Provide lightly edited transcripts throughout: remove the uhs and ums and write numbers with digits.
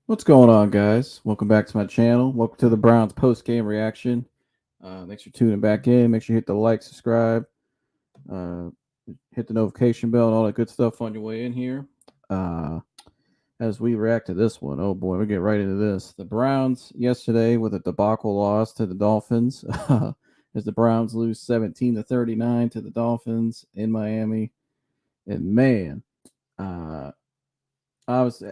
What's going on, guys? Welcome back to my channel. Welcome to the Browns Postgame Reaction. Thanks for tuning back in. Make sure you hit the like, subscribe, uh, hit the notification bell, and all that good stuff on your way in here. Uh, as we react to this one, oh boy, we get right into this. The Browns yesterday with a debacle loss to the Dolphins, as the Browns lose 17-39 to the Dolphins in Miami. And man, uh, I was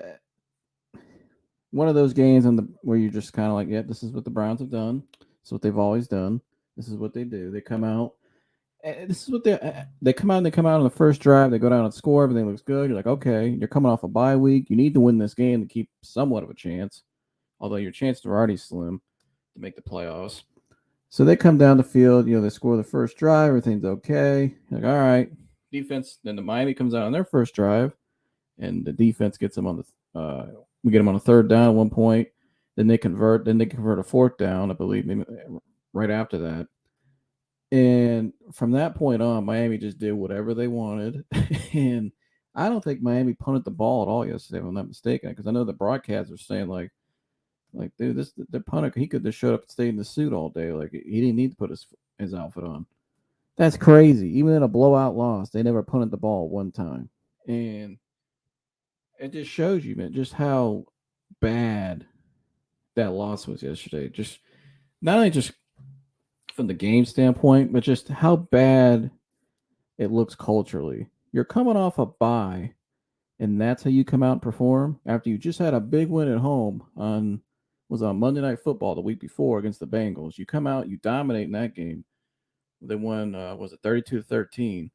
one of those games where you're just kind of like, yeah, this is what the Browns have done. This is what they've always done. This is what they do. They come out. This is what they come out. And they come out on the first drive. They go down and score. Everything looks good. You're like, okay, you're coming off a bye week. You need to win this game to keep somewhat of a chance. Although your chances are already slim to make the playoffs. So they come down the field. They score the first drive. Everything's okay. You're like, all right, defense. Then the Miami comes out on their first drive, and the defense gets them on the. We get them on a third down at one point. Then they convert. Then they convert a fourth down, I believe, maybe right after that. And from that point on, Miami just did whatever they wanted. And I don't think Miami punted the ball at all yesterday, if I'm not mistaken, because I know the broadcasts are saying like, dude, this the punter, he could just showed up and stayed in the suit all day. Like he didn't need to put his outfit on. That's crazy. Even in a blowout loss, they never punted the ball one time. And it just shows you, man, just how bad that loss was yesterday. Just not only just from the game standpoint, but just how bad it looks culturally. You're coming off a bye, and that's how you come out and perform after you just had a big win at home on Monday Night Football the week before against the Bengals. You come out, you dominate in that game. They won, was it 32-13?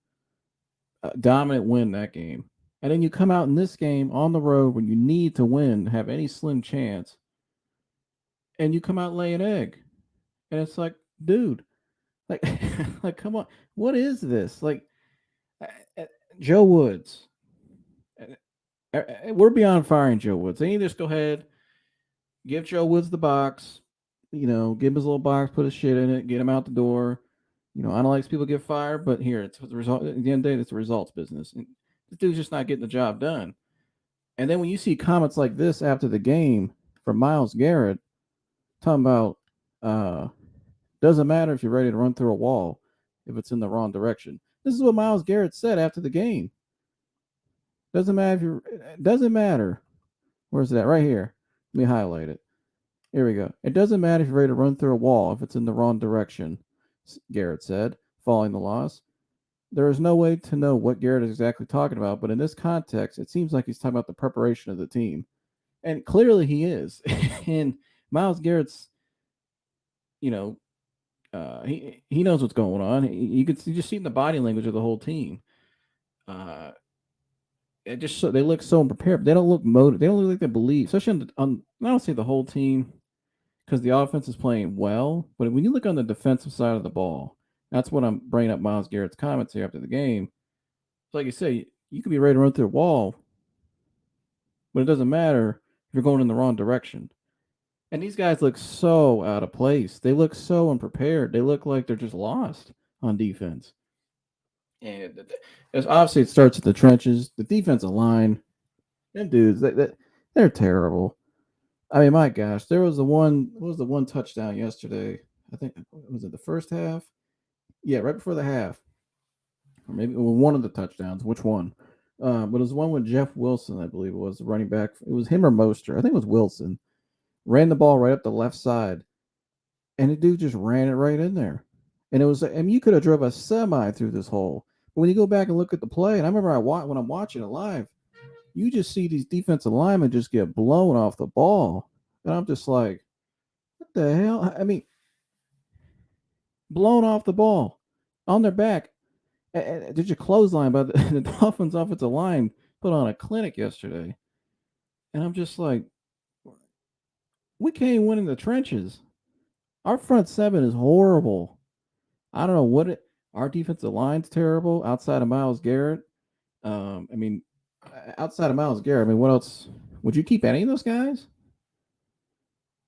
Dominant win that game. And then you come out in this game on the road when you need to win, have any slim chance, and you come out lay an egg. And it's like, dude, like, like, come on, what is this? Like, uh, uh, Joe Woods, we're beyond firing Joe Woods. They need to just go ahead, give Joe Woods the box, give him his little box, put his shit in it, get him out the door. I don't like people get fired, but here it's the result. At the end of the day, it's the results business. And this dude's just not getting the job done. And then when you see comments like this after the game from Myles Garrett talking about, uh, doesn't matter if you're ready to run through a wall if it's in the wrong direction. This is what Myles Garrett said after the game. Doesn't matter if you're. It doesn't matter. Where's that? Right here. Let me highlight it. Here we go. It doesn't matter if you're ready to run through a wall if it's in the wrong direction, Garrett said, following the loss. There is no way to know what Garrett is exactly talking about, but in this context, it seems like he's talking about the preparation of the team. And clearly he is. And Myles Garrett's, you know, he knows what's going on. You could just see in the body language of the whole team. Uh, they look so unprepared. They don't look motivated. They don't look like they believe, especially I don't say the whole team because the offense is playing well. But when you look on the defensive side of the ball, that's what I'm bringing up Myles Garrett's comments here after the game. So like you say, you could be ready to run through a wall, but it doesn't matter if you're going in the wrong direction. And these guys look so out of place. They look so unprepared. They look like they're just lost on defense. And obviously it starts at the trenches. The defensive line, them dudes, they're terrible. I mean, my gosh, there was the one. What was the one touchdown yesterday? I think was it the first half? Yeah, right before the half, or maybe one of the touchdowns. Which one? But it was one with Jeff Wilson, I believe it was the running back. It was him or Moster. I think it was Wilson. Ran the ball right up the left side, and the dude just ran it right in there. And it was, I mean, you could have drove a semi through this hole. But when you go back and look at the play, and I remember when I'm watching it live, you just see these defensive linemen just get blown off the ball. And I'm just like, what the hell? I mean, blown off the ball on their back. Did you clothesline? But the Dolphins offensive line put on a clinic yesterday. And I'm just like, we can't win in the trenches. Our front seven is horrible. I don't know our defensive line's terrible outside of Myles Garrett. I mean, outside of Myles Garrett, I mean, what else? Would you keep any of those guys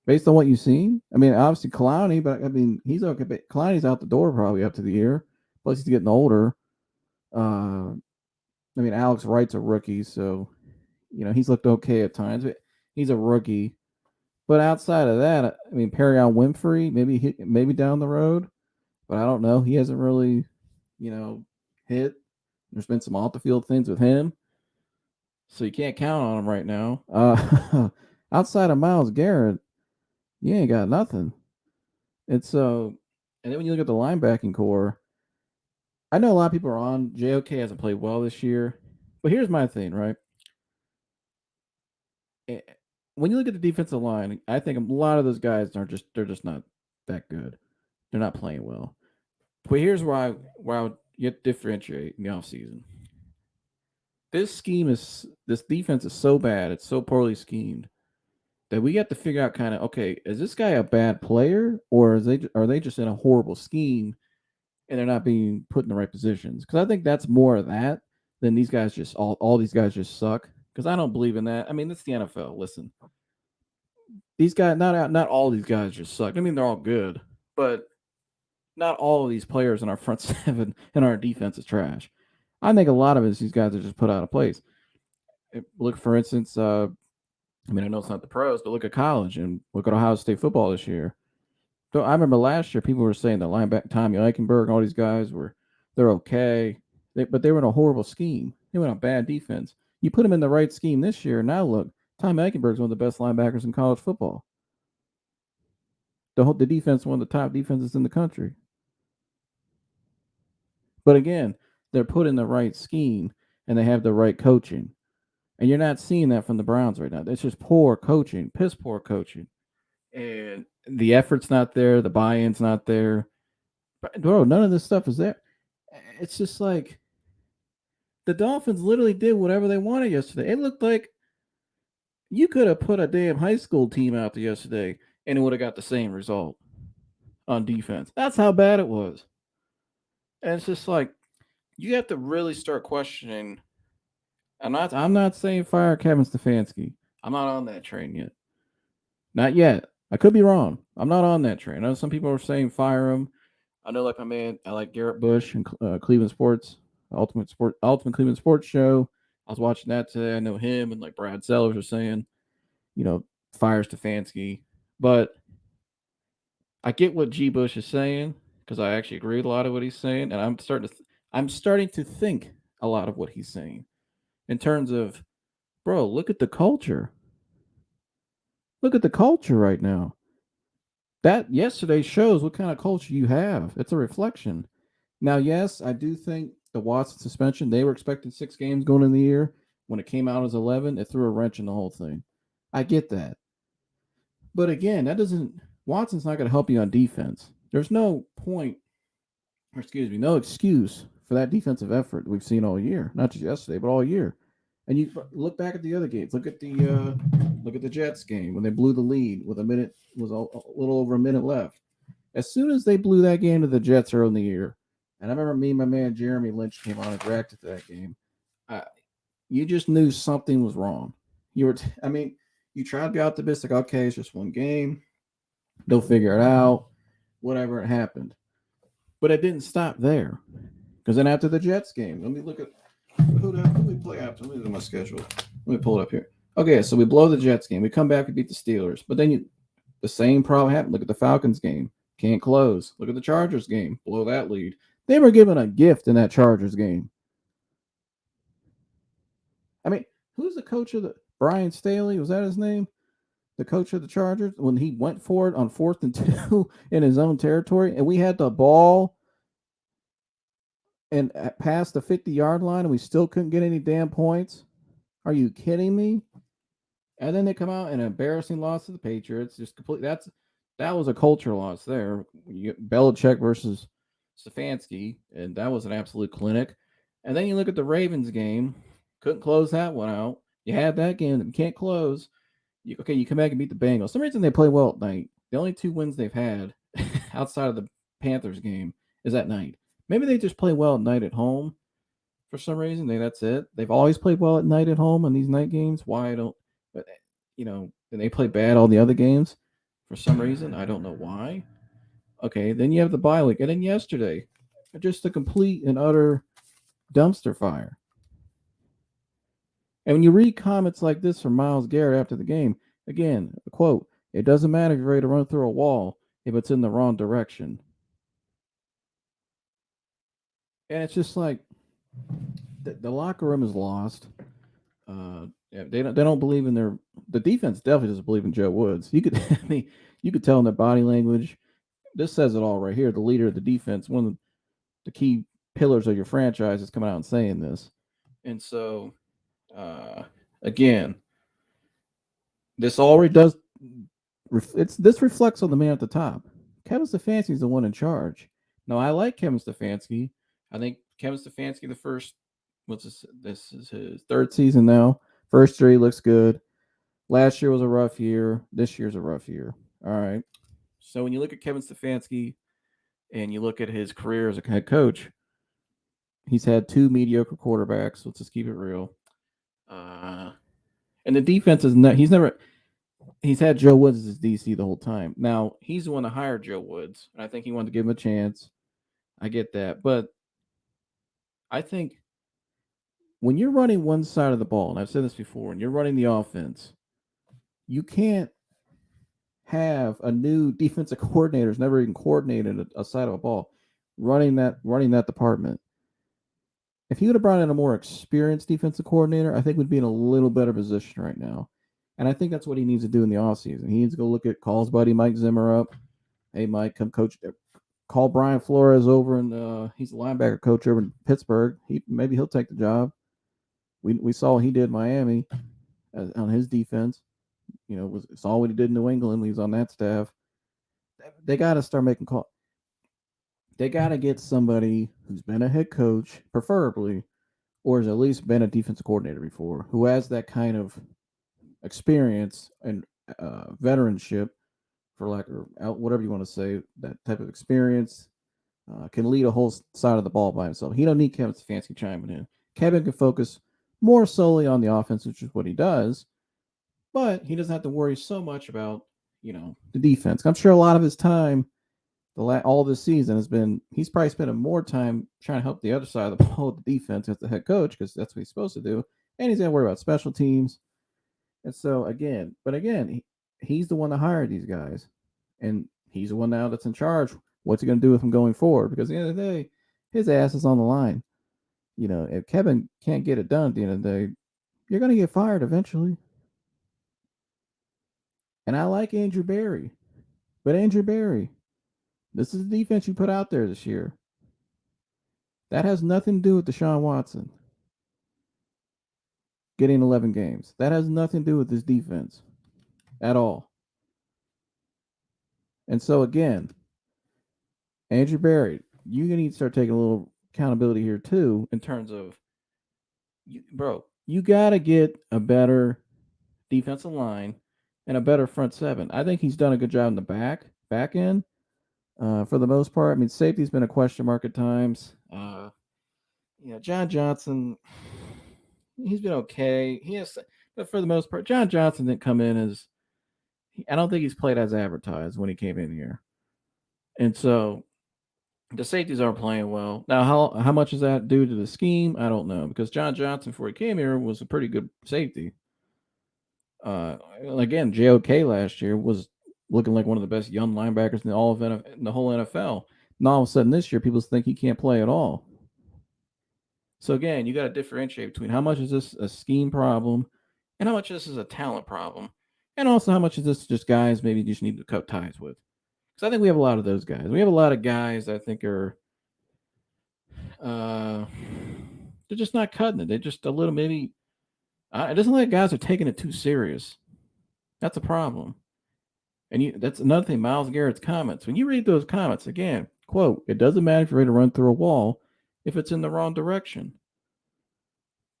based on what you've seen? I mean, obviously Clowney, but I mean, he's okay. But Clowney's out the door probably after the year. Plus, he's getting older. I mean, Alex Wright's a rookie, so he's looked okay at times. But He's a rookie. But outside of that, I mean, Perion Winfrey, maybe down the road, but I don't know. He hasn't really, hit. There's been some off the field things with him, so you can't count on him right now. Outside of Myles Garrett, you ain't got nothing. It's and then when you look at the linebacking core, I know a lot of people are on JOK hasn't played well this year, but here's my thing, right? Eh, When you look at the defensive line, I think a lot of those guys they're just not that good. They're not playing well. But here's where I would yet differentiate in the offseason. This defense is so bad, it's so poorly schemed that we have to figure out kind of okay, is this guy a bad player or are they just in a horrible scheme and they're not being put in the right positions? Because I think that's more of that than these guys just all these guys just suck. Because I don't believe in that. I mean, it's the NFL. Listen, these guys not all these guys just suck. I mean, they're all good, but not all of these players in our front seven and our defense is trash. I think a lot of it is these guys are just put out of place. Look, for instance, I mean, I know it's not the pros, but look at college and look at Ohio State football this year. So I remember last year people were saying that linebacker Tommy Eichenberg, all these guys they're okay, but they were in a horrible scheme. They were in a bad defense. You put them in the right scheme this year, now look, Tommy Eichenberg's one of the best linebackers in college football. The defense, one of the top defenses in the country. But again, they're put in the right scheme and they have the right coaching. And you're not seeing that from the Browns right now. It's just poor coaching, piss poor coaching. And the effort's not there, the buy-in's not there. Bro, none of this stuff is there. It's just like the Dolphins literally did whatever they wanted yesterday. It looked like you could have put a damn high school team out there yesterday and it would have got the same result on defense. That's how bad it was. And it's just like you have to really start questioning. I'm not saying fire Kevin Stefanski. I'm not on that train yet. Not yet. I could be wrong. I'm not on that train. I know some people are saying fire him. I know, like my man, I like Garrett Bush and Cleveland Sports, Ultimate Cleveland Sports Show. I was watching that today. I know him and like Brad Sellers are saying, fire Stefanski. But I get what G. Bush is saying because I actually agree with a lot of what he's saying, and I'm starting to think a lot of what he's saying in terms of, bro, look at the culture. Look at the culture right now. That yesterday shows what kind of culture you have. It's a reflection. Now, yes, I do think the Watson suspension, they were expecting 6 games going in the year. When it came out as 11, it threw a wrench in the whole thing. I get that. But again, Watson's not going to help you on defense. There's no point, no excuse for that defensive effort we've seen all year. Not just yesterday, but all year. And you look back at the other games. Look at the Jets game when they blew the lead with a little over a minute left. As soon as they blew that game to the Jets early in the year, and I remember me and my man Jeremy Lynch came on and reacted to that game. You just knew something was wrong. You tried to be optimistic. Okay, it's just one game. They'll figure it out. Whatever, it happened. But it didn't stop there. Because then after the Jets game, let me look at who we play after. Let me look at my schedule. Let me pull it up here. Okay, so we blow the Jets game. We come back and beat the Steelers. But then the same problem happened. Look at the Falcons game. Can't close. Look at the Chargers game. Blow that lead. They were given a gift in that Chargers game. I mean, who's the coach of Brian Staley? Was that his name? The coach of the Chargers? When he went for it on 4th and 2 in his own territory, and we had the ball and past the 50-yard line, and we still couldn't get any damn points? Are you kidding me? And then they come out in an embarrassing loss to the Patriots. Just complete. That was a culture loss there. You get Belichick versus Stefanski, and that was an absolute clinic. And then you look at the Ravens game, couldn't close that one out. You had that game that you can't close. You come back and beat the Bengals. For some reason they play well at night. The only 2 wins they've had outside of the Panthers game is at night. Maybe they just play well at night at home. For some reason, that's it. They've always played well at night at home on these night games. Why I don't, but and they play bad all the other games. For some reason, I don't know why. Okay, then you have the bye week, and then yesterday, just a complete and utter dumpster fire. And when you read comments like this from Myles Garrett after the game, again, a quote, it doesn't matter if you're ready to run through a wall if it's in the wrong direction. And it's just like the locker room is lost. Yeah, they don't believe in the defense definitely doesn't believe in Joe Woods. You could I mean, you could tell in their body language. This says it all right here. The leader of the defense, one of the key pillars of your franchise, is coming out and saying this. And so, uh, again, this already does. This reflects on the man at the top. Kevin Stefanski is the one in charge. Now, I like Kevin Stefanski. I think Kevin Stefanski, the first, what's this? This is his third season now. First three looks good. Last year was a rough year. This year's a rough year. All right. So when you look at Kevin Stefanski and you look at his career as a head coach, he's had two mediocre quarterbacks. Let's just keep it real. And the defense is not. He's had Joe Woods as his DC the whole time. Now he's the one that hired Joe Woods. I think he wanted to give him a chance. I get that, but I think when you're running one side of the ball, and I've said this before, when you're running the offense, you can't have a new defensive coordinator who's never even coordinated a side of a ball running that department. If he would have brought in a more experienced defensive coordinator, I think we'd be in a little better position right now. And I think that's what he needs to do in the offseason. He needs to go look at call his buddy Mike Zimmer up. Hey, Mike, come coach. Call Brian Flores over, and he's a linebacker coach over in Pittsburgh. Maybe he'll take the job. We saw what he did in Miami on his defense. Saw what he did in New England when he was on that staff. They got to start making calls. They got to get somebody who's been a head coach, preferably, or has at least been a defensive coordinator before, who has that kind of experience and veteranship, for lack of whatever you want to say, that type of experience can lead a whole side of the ball by himself. He don't need Kevin Stefanski chiming in. Kevin can focus more solely on the offense, which is what he does, but he doesn't have to worry so much about the defense. I'm sure a lot of his time all this season he's probably spending more time trying to help the other side of the ball with the defense as the head coach, because that's what he's supposed to do, and he's got to worry about special teams. And so again, he's the one that hired these guys, and he's the one now that's in charge. What's he going to do with him going forward? Because at the end of the day, his ass is on the line. If Kevin can't get it done at the end of the day, you're going to get fired eventually. And I like Andrew Berry, but Andrew Berry, this is the defense you put out there this year. That has nothing to do with Deshaun Watson getting 11 games. That has nothing to do with this defense at all. And so again, Andrew Berry, you need to start taking a little accountability here too, in terms of, you got to get a better defensive line and a better front seven. I think he's done a good job in the back end for the most part. I mean, safety's been a question mark at times. John Johnson, he's been okay. But for the most part, John Johnson didn't come in as. I don't think he's played as advertised when he came in here, and so the safeties aren't playing well. Now, how much is that due to the scheme? I don't know, because John Johnson, before he came here, was a pretty good safety. Again, JOK last year was looking like one of the best young linebackers in the whole NFL. And all of a sudden this year, people think he can't play at all. So again, you got to differentiate between how much is this a scheme problem and how much this is a talent problem, and also how much is this just guys maybe you just need to cut ties with. Because I think we have a lot of those guys. We have a lot of guys that I think are they're just not cutting it. They're just a little maybe. It doesn't like guys are taking it too serious. That's a problem. And that's another thing, Myles Garrett's comments. When you read those comments, again, quote, it doesn't matter if you're ready to run through a wall if it's in the wrong direction.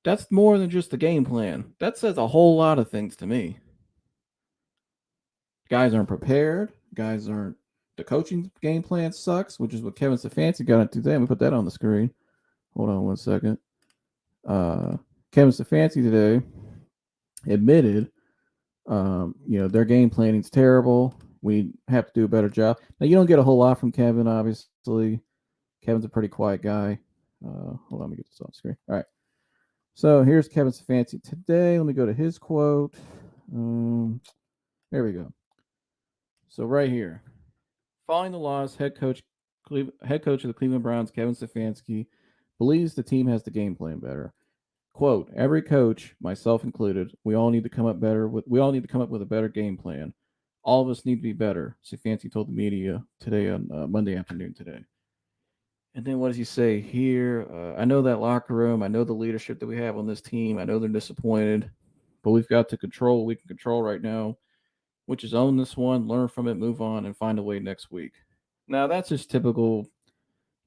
That's more than just the game plan. That says a whole lot of things to me. Guys aren't prepared. The coaching game plan sucks, which is what Kevin Stefanski got into today. Let me put that on the screen. Hold on one second. Kevin Stefanski today admitted their game planning is terrible. We have to do a better job. Now, you don't get a whole lot from Kevin, obviously. Kevin's a pretty quiet guy. Hold on, let me get this off screen. All right. So here's Kevin Stefanski today. Let me go to his quote. There we go. So right here, following the loss, head coach of the Cleveland Browns, Kevin Stefanski, believes the team has the game plan better. Quote: Every coach, myself included, we all need to come up with a better game plan. All of us need to be better. Stefanski told the media today on Monday afternoon today. And then what does he say here? I know that locker room. I know the leadership that we have on this team. I know they're disappointed, but we've got to control what we can control right now, which is own this one, learn from it, move on, and find a way next week. Now that's just typical,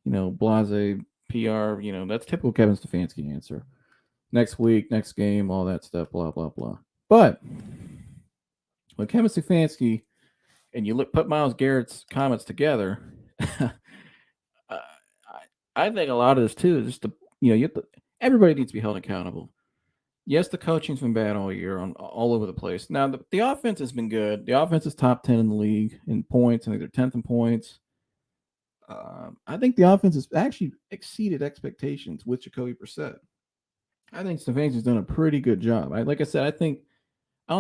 blase PR. That's typical Kevin Stefanski answer. Next week, next game, all that stuff, blah blah blah. But when Kevin Stefanski and you put Myles Garrett's comments together, I, I think a lot of this too is just everybody needs to be held accountable. Yes, the coaching's been bad all year on all over the place. Now the offense has been good. The offense is top 10 in the league in points. I think they're 10th in points. I think the offense has actually exceeded expectations with Jacoby Brissett. I think Stefanski's done a pretty good job. Like I said, I don't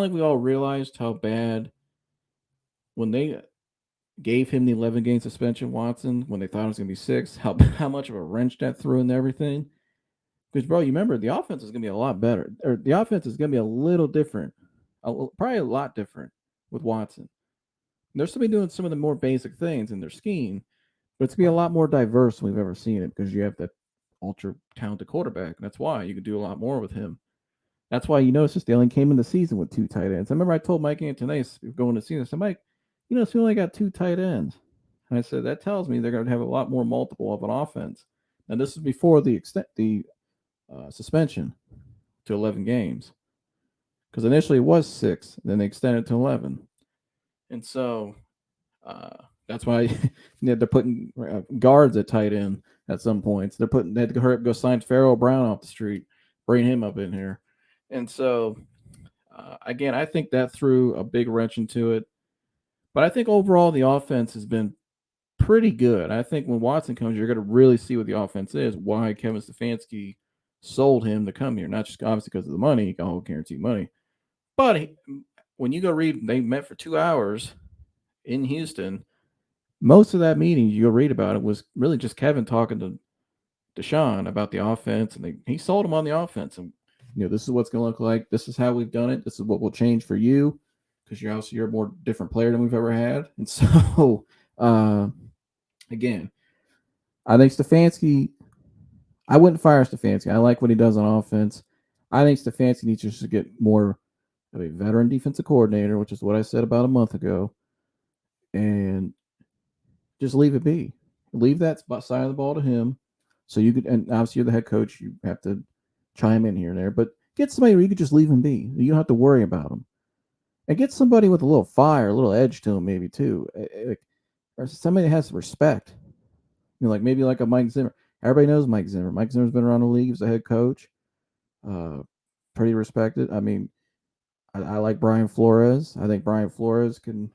think we all realized how bad when they gave him the 11-game suspension, Watson, when they thought it was going to be 6, how much of a wrench that threw into everything. Because, bro, you remember the offense is going to be a lot better. Or the offense is going to be a little different. Probably a lot different with Watson. They're still be doing some of the more basic things in their scheme, but it's going to be a lot more diverse than we've ever seen it because you have that ultra talented quarterback. That's why you can do a lot more with him. That's why you notice they only came in the season with 2 tight ends. I remember I told Mike Antonis going to season, I said, Mike, so we only got 2 tight ends. And I said, that tells me they're going to have a lot more multiple of an offense. And this is before the suspension to 11 games. Because initially it was 6, then they extended to 11. And so that's why they're putting guards at tight end at some points. They had to hurry up, go sign Pharaoh Brown off the street, bring him up in here. And so, again, I think that threw a big wrench into it. But I think overall the offense has been pretty good. I think when Watson comes, you're going to really see what the offense is, why Kevin Stefanski sold him to come here. Not just obviously because of the money, all guaranteed money. But when you go read, they met for 2 hours in Houston. Most of that meeting, you go read about it, was really just Kevin talking to Deshaun about the offense, and he sold him on the offense. And this is what's going to look like. This is how we've done it. This is what will change for you because you're a more different player than we've ever had. And so, again, I think Stefanski. I wouldn't fire Stefanski. I like what he does on offense. I think Stefanski needs to get more of a veteran defensive coordinator, which is what I said about a month ago, and just leave it be. Leave that side of the ball to him. So you could, and obviously you're the head coach, you have to chime in here and there, but get somebody where you could just leave him be. You don't have to worry about him. And get somebody with a little fire, a little edge to him, maybe too. Or somebody that has respect. Like maybe like a Mike Zimmer. Everybody knows Mike Zimmer. Mike Zimmer's been around the league. He's a head coach. Pretty respected. I mean, I like Brian Flores. I think Brian Flores can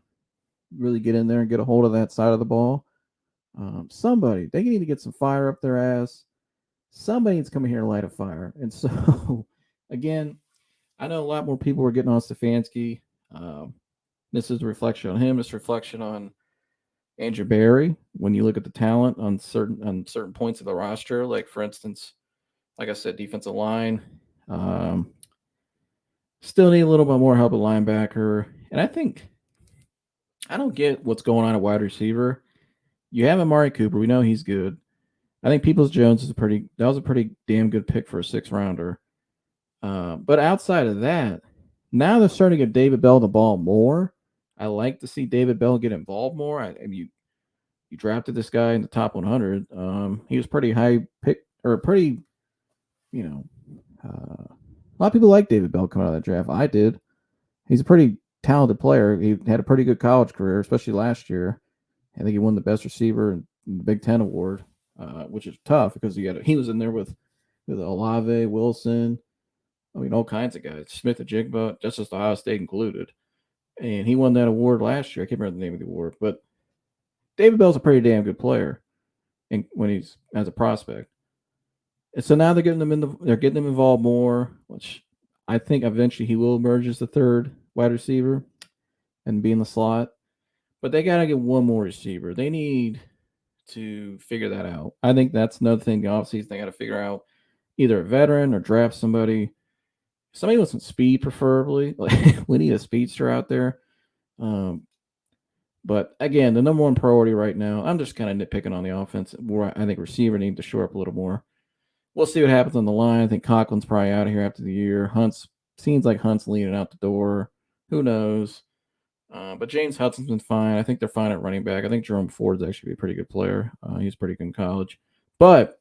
really get in there and get a hold of that side of the ball. They need to get some fire up their ass. Somebody needs to come in here and light a fire. And so, again, I know a lot more people were getting on Stefanski. This is a reflection on him. This reflection on Andrew Berry. When you look at the talent on certain points of the roster, like for instance, like I said, defensive line, still need a little bit more help at linebacker. And I don't get what's going on at wide receiver. You have Amari Cooper. We know he's good. I think Peoples-Jones was a pretty damn good pick for a 6-rounder. But outside of that, now they're starting to get David Bell the ball more. I like to see David Bell get involved more. I mean, you drafted this guy in the top 100. He was pretty high pick, or pretty, a lot of people like David Bell coming out of that draft. I did. He's a pretty talented player. He had a pretty good college career, especially last year. I think he won the best receiver in the Big Ten award, which is tough because he was in there with Olave, Wilson. I mean, all kinds of guys. Smith-Njigba, Justice Ohio State included. And he won that award last year. I can't remember the name of the award, but David Bell's a pretty damn good player when he's as a prospect. So now they're getting him involved more, which I think eventually he will emerge as the third wide receiver and be in the slot. But they gotta get one more receiver. They need to figure that out. I think that's another thing. The offseason they got to figure out either a veteran or draft somebody with some speed, preferably. Like we need a speedster out there. But again, the number one priority right now, I'm just kind of nitpicking on the offense. Where I think receiver need to shore up a little more. We'll see what happens on the line. I think Conklin's probably out of here after the year. Seems like Hunt's leaning out the door. Who knows? But James Hudson's been fine. I think they're fine at running back. I think Jerome Ford's actually a pretty good player. He's pretty good in college. But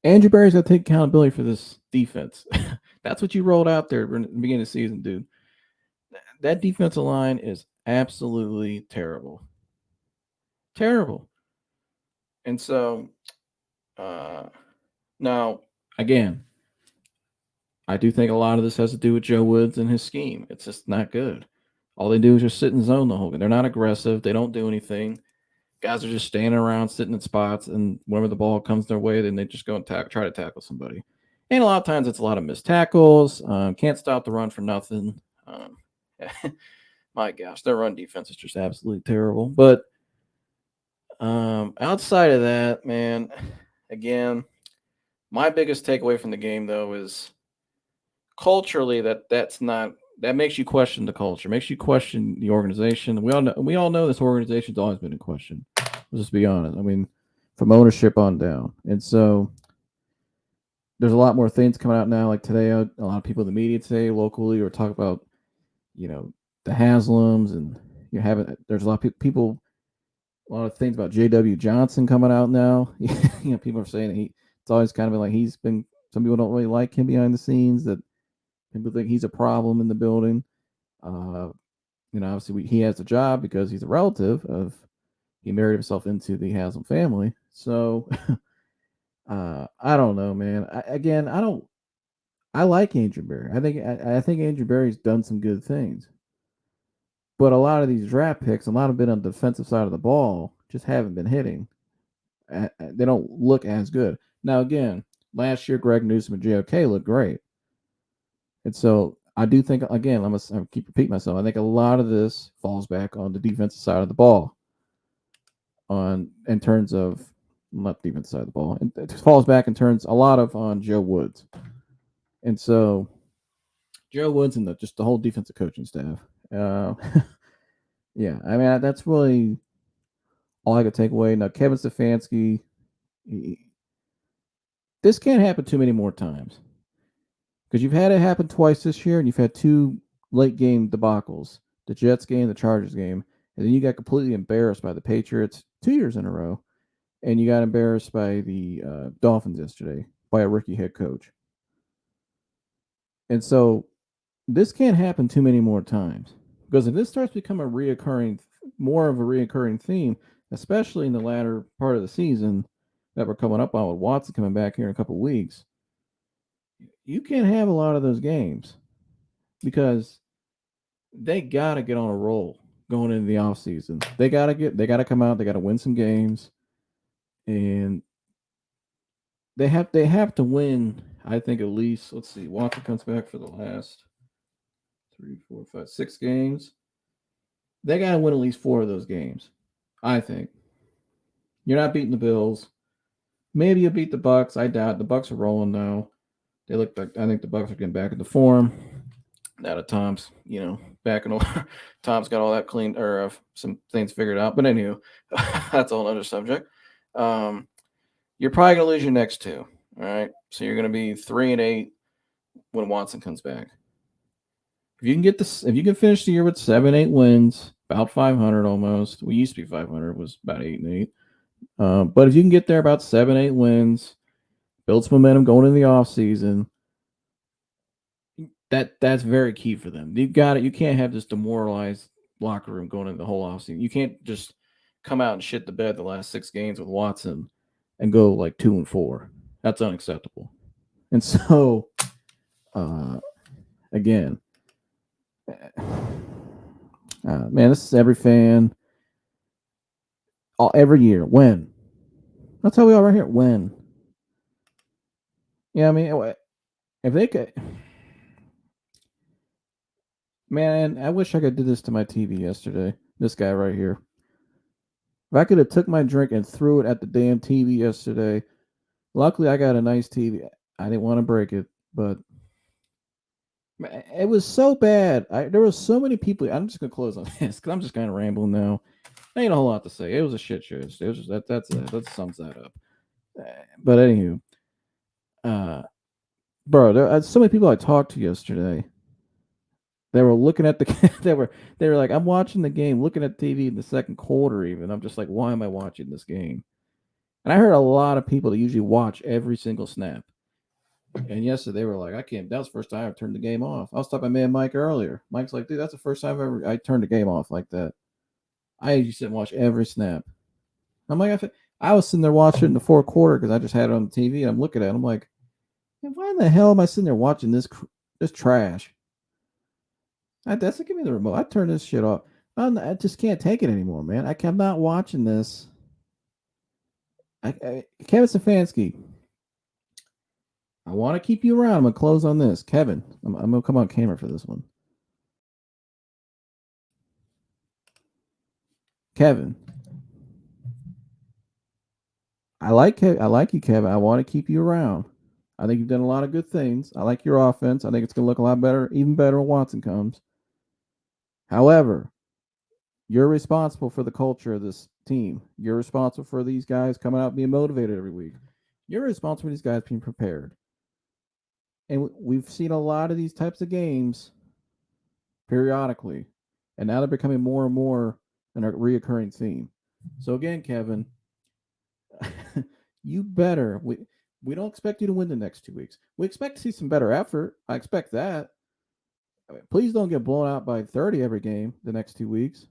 Andrew Berry's got to take accountability for this defense. That's what you rolled out there in the beginning of the season, dude. That defensive line is absolutely terrible. Terrible. And so, now, again, I do think a lot of this has to do with Joe Woods and his scheme. It's just not good. All they do is just sit in zone the whole game. They're not aggressive. They don't do anything. Guys are just standing around, sitting in spots, and whenever the ball comes their way, then they just go and try to tackle somebody. And a lot of times it's a lot of missed tackles. Can't stop the run for nothing. My gosh, their run defense is just absolutely terrible. But outside of that, man, again, my biggest takeaway from the game though is culturally that makes you question the culture, makes you question the organization. We all know this organization's always been in question. Let's just be honest. I mean, from ownership on down, and so there's a lot more things coming out now. Like today, a lot of people in the media today, locally, or talk about the Haslams, and there's a lot of people, a lot of things about J.W. Johnson coming out now. People are saying that it's always kind of been like he's been. Some people don't really like him behind the scenes. That people think he's a problem in the building. Obviously he has a job because he's a relative of. He married himself into the Haslam family. So I don't know, man. I like Andrew Berry. I think Andrew Berry's done some good things. But a lot of these draft picks, a lot of been on the defensive side of the ball, just haven't been hitting. They don't look as good. Now, again, last year, Greg Newsome and JOK looked great. And so I do think, again, I keep repeating myself, I think a lot of this falls back on the defensive side of the ball. In terms of, not the defensive side of the ball, it falls back in terms a lot of on Joe Woods. And so Joe Woods and just the whole defensive coaching staff. Yeah, I mean, that's really all I could take away. Now, Kevin Stefanski, this can't happen too many more times because you've had it happen twice this year, and you've had two late game debacles: the Jets game, the Chargers game, and then you got completely embarrassed by the Patriots 2 years in a row, and you got embarrassed by the Dolphins yesterday by a rookie head coach. And so this can't happen too many more times, because if this starts to become more of a reoccurring theme, especially in the latter part of the season that we're coming up on with Watson coming back here in a couple of weeks, you can't have a lot of those games because they got to get on a roll going into the offseason. They got to come out, they got to win some games, and they have to win. I think at least, let's see, Watson comes back for the last 3, 4, 5, 6 games. They got to win at least 4 of those games. I think you're not beating the Bills. Maybe you'll beat the Bucks. I doubt. The Bucks are rolling now. They look like, I think the Bucks are getting back into form. Now that Tom's, back in order. Tom's got all that cleaned, or some things figured out. But anywho, that's a whole other subject. You're probably gonna lose your next 2. All right, so you're gonna be 3-8 when Watson comes back. If you can finish the year with 7-8 wins, about 500 almost. We used to be 500. It was about 8-8. But if you can get there about 7-8 wins, build some momentum going into the offseason, that's very key for them. You got it. You can't have this demoralized locker room going into the whole offseason. You can't just come out and shit the bed the last 6 games with Watson and go like 2-4. That's unacceptable. And so, again, man, this is every fan. Every year, win. That's how we are right here. Win. Yeah, I mean, if they could, man, I wish I could do this to my TV yesterday. This guy right here. If I could have took my drink and threw it at the damn TV yesterday. Luckily, I got a nice TV. I didn't want to break it, but it was so bad. There was so many people. I'm just gonna close on this because I'm just kind of rambling now. Ain't a whole lot to say. It was a shit show. It was just that's it. That sums that up. But anywho, uh, bro, there so many people I talked to yesterday. They were looking at the. they were like, I'm watching the game, looking at TV in the second quarter. Even I'm just like, why am I watching this game? And I heard a lot of people that usually watch every single snap. And yesterday they were like, I can't. That was the first time I turned the game off. I was talking to my man Mike earlier. Mike's like, dude, that's the first time I turned the game off like that. I usually sit and watch every snap. I'm like, I was sitting there watching in the fourth quarter because I just had it on the TV and I'm looking at it. I'm like, man, why in the hell am I sitting there watching this trash? That's give me the remote. I turn this shit off. I just can't take it anymore, man. I'm not watching this. Kevin Stefanski, I want to keep you around. I'm gonna close on this, Kevin. I'm gonna come on camera for this one. Kevin, I like you, Kevin. I want to keep you around. I think you've done a lot of good things. I like your offense. I think it's gonna look a lot better, even better when Watson comes. However, you're responsible for the culture of this team. You're responsible for these guys coming out being motivated every week. You're responsible for these guys being prepared. And we've seen a lot of these types of games periodically, and now they're becoming more and more a reoccurring theme. So again, Kevin, you better. We don't expect you to win the next 2 weeks. We expect to see some better effort. I expect that. I mean, please don't get blown out by 30 every game the next 2 weeks.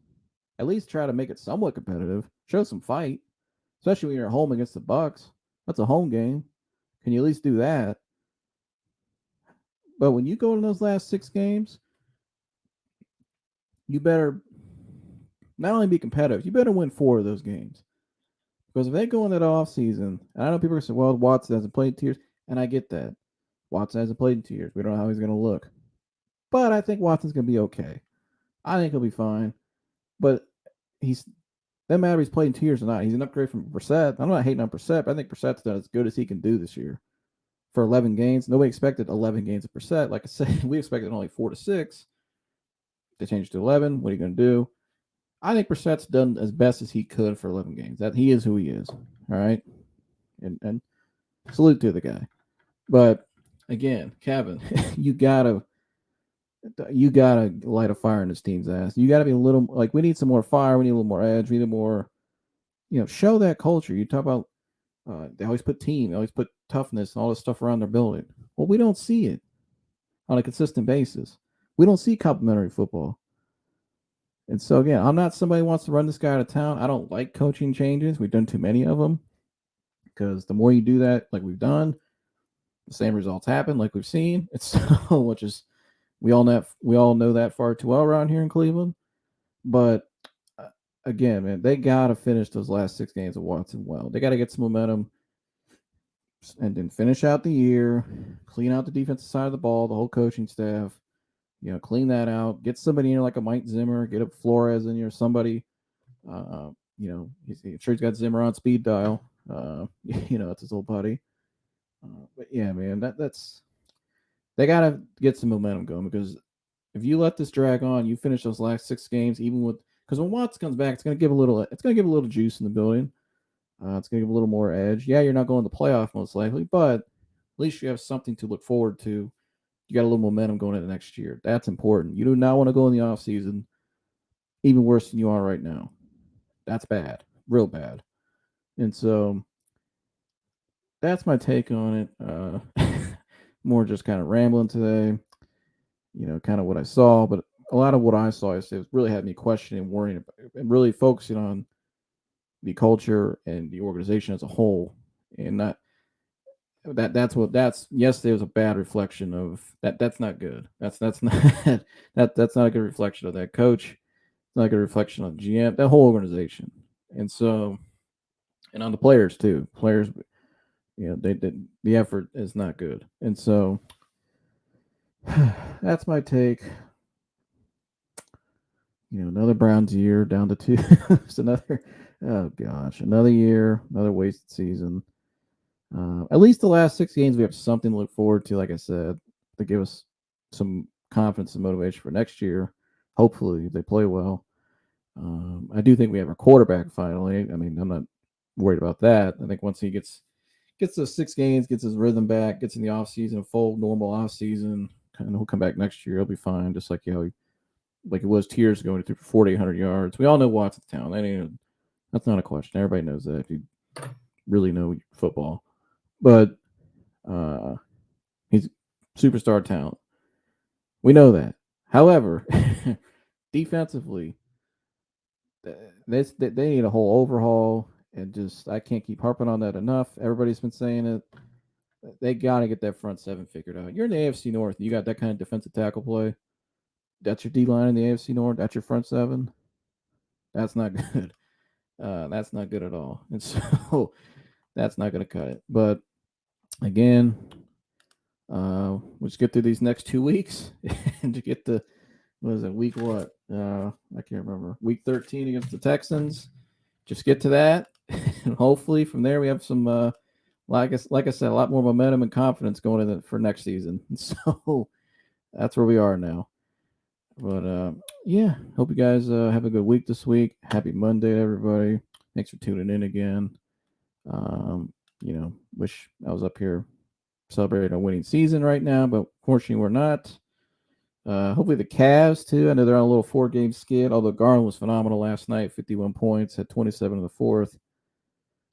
At least try to make it somewhat competitive. Show some fight, especially when you're at home against the Bucks. That's a home game. Can you at least do that? But when you go in those last 6 games, you better not only be competitive, you better win 4 of those games. Because if they go in that off season, and I know people are saying, well, Watson hasn't played in 2 years, and I get that. Watson hasn't played in 2 years. We don't know how he's going to look. But I think Watson's going to be okay. I think he'll be fine. But he's doesn't matter if he's played in 2 years or not. He's an upgrade from Brissett. I'm not hating on Brissett, but I think Brissett's done as good as he can do this year. For 11 games, nobody expected 11 games of Brissett. Like I said, we expected only 4 to 6. They changed to 11. What are you going to do? I think Brissett's done as best as he could for 11 games. That he is who he is. All right, and salute to the guy. But again, Kevin, you gotta light a fire in this team's ass. You gotta be a little like we need some more fire. We need a little more edge. We need more, show that culture. You talk about they always put team, they always put toughness and all this stuff around their building. Well, we don't see it on a consistent basis. We don't see complimentary football. And so again, I'm not somebody who wants to run this guy out of town. I don't like coaching changes. We've done too many of them because the more you do that, like we've done, the same results happen, like we've seen. It's which is we all know that far too well around here in Cleveland. But again, man, they gotta finish those last 6 games of Watson well. They gotta get some momentum and then finish out the year, clean out the defensive side of the ball, the whole coaching staff. Clean that out. Get somebody in here like a Mike Zimmer. Get up Flores in here. Somebody. I'm sure he's got Zimmer on speed dial. It's his old buddy. But yeah, man, that's they gotta get some momentum going because if you let this drag on, you finish those last 6 games, even with because when Watts comes back, it's gonna give a little juice in the building. It's gonna give a little more edge. Yeah, you're not going to the playoff most likely, but at least you have something to look forward to. You got a little momentum going into next year. That's important. You do not want to go in the off season even worse than you are right now. That's bad, real bad. And so that's my take on it. More just kind of rambling today. Kind of what I saw, but a lot of what I saw is it really had me questioning, worrying, about, and really focusing on the culture and the organization as a whole, and not that's yesterday was a bad reflection of that. That's not good. That's not that's not a good reflection of that coach. It's not a good reflection of GM, that whole organization, and so and on the players too. Players, the effort is not good, and so that's my take. Another Browns year down to 2. It's another, oh gosh, another year, another wasted season. At least the last 6 games, we have something to look forward to. Like I said, to give us some confidence and motivation for next year. Hopefully, if they play well. I do think we have a quarterback finally. I mean, I'm not worried about that. I think once he gets those 6 games, gets his rhythm back, gets in the offseason, a full normal offseason, and he'll come back next year. He'll be fine, just like like it was 2 years ago when he threw for 4,800 yards. We all know Watson's talent. That's not a question. Everybody knows that if you really know football. But he's superstar talent. We know that. However, defensively, they need a whole overhaul, and just I can't keep harping on that enough. Everybody's been saying it. They got to get that front seven figured out. You're in the AFC North. You got that kind of defensive tackle play. That's your D line in the AFC North. That's your front seven. That's not good. That's not good at all. And so that's not going to cut it. But again, we'll just get through these next 2 weeks and to get to what is it? Week what? I can't remember. Week 13 against the Texans. Just get to that, and hopefully from there we have some, like I said, a lot more momentum and confidence going in for next season. And so that's where we are now. But yeah, hope you guys have a good week this week. Happy Monday, everybody. Thanks for tuning in again. Wish I was up here celebrating a winning season right now, but fortunately we're not. Hopefully the Cavs too. I know they're on a little 4-game skid, although Garland was phenomenal last night, 51 points, had 27 in the fourth.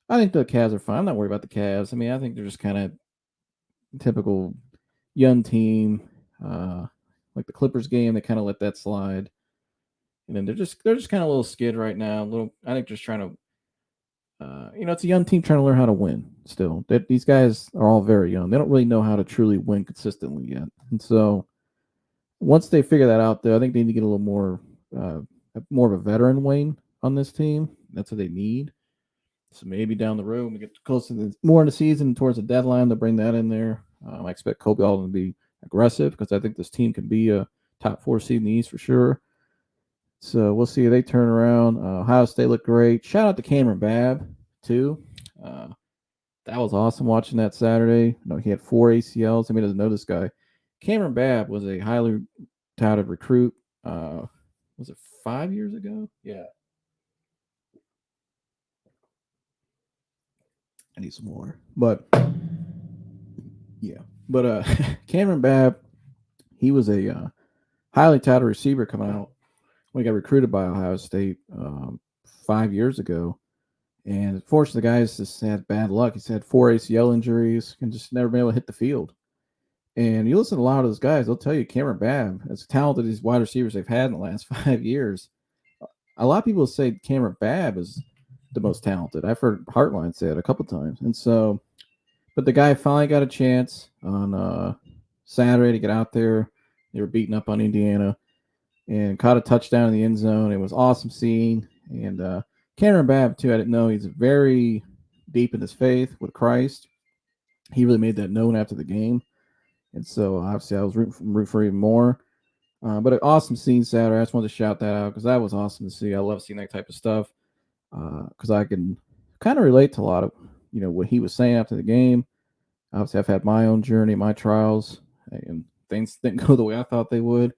I think the Cavs are fine. I'm not worried about the Cavs. I mean, I think they're just kind of typical young team. Like the Clippers game, they kind of let that slide. And then they're just kind of a little skid right now. I think just trying to it's a young team trying to learn how to win still. These guys are all very young. They don't really know how to truly win consistently yet. And so once they figure that out, though, I think they need to get a little more of a veteran wing on this team. That's what they need. So maybe down the road, when we get close to more in the season, towards the deadline, they'll bring that in there. I expect Kobe Alden to be aggressive because I think this team can be a top 4 seed in the East for sure. So we'll see if they turn around. Ohio State looked great. Shout out to Cameron Babb, too. That was awesome watching that Saturday. He had 4 ACLs. I mean, doesn't know this guy. Cameron Babb was a highly touted recruit. Was it 5 years ago? Yeah. I need some more. But yeah. But Cameron Babb, he was a highly touted receiver coming out when he got recruited by Ohio State 5 years ago. And unfortunately, the guy's just had bad luck. He's had 4 ACL injuries and just never been able to hit the field. And you listen to a lot of those guys, they'll tell you Cameron Babb, as talented as wide receivers they've had in the last 5 years, a lot of people say Cameron Babb is the most talented. I've heard Heartline say it a couple times. And so, but the guy finally got a chance on Saturday to get out there. They were beating up on Indiana and caught a touchdown in the end zone. It was awesome seeing. And Cameron Babb, too, I didn't know he's very deep in his faith with Christ. He really made that known after the game. And so, obviously, I was rooting for even more. But an awesome scene Saturday. I just wanted to shout that out because that was awesome to see. I love seeing that type of stuff because I can kind of relate to a lot of, what he was saying after the game. Obviously, I've had my own journey, my trials, and things didn't go the way I thought they would.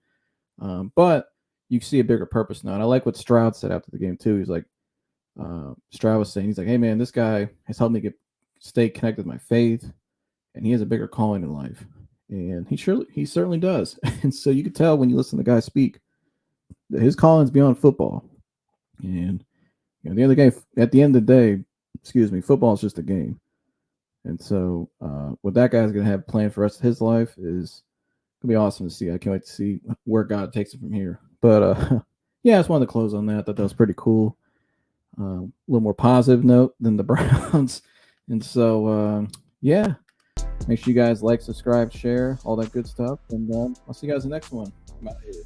But you see a bigger purpose now. And I like what Stroud said after the game, too. He's like, Stroud was saying, he's like, hey, man, this guy has helped me stay connected with my faith, and he has a bigger calling in life. And he certainly does. And so you could tell when you listen to the guy speak that his calling's beyond football. And at the end of the day, football is just a game. And so what that guy's going to have planned for the rest of his life is going to be awesome to see. I can't wait to see where God takes it from here. But yeah, I just wanted to close on that. I thought that was pretty cool. A little more positive note than the Browns. And so, yeah. Make sure you guys like, subscribe, share, all that good stuff. And I'll see you guys in the next one. I'm out of here.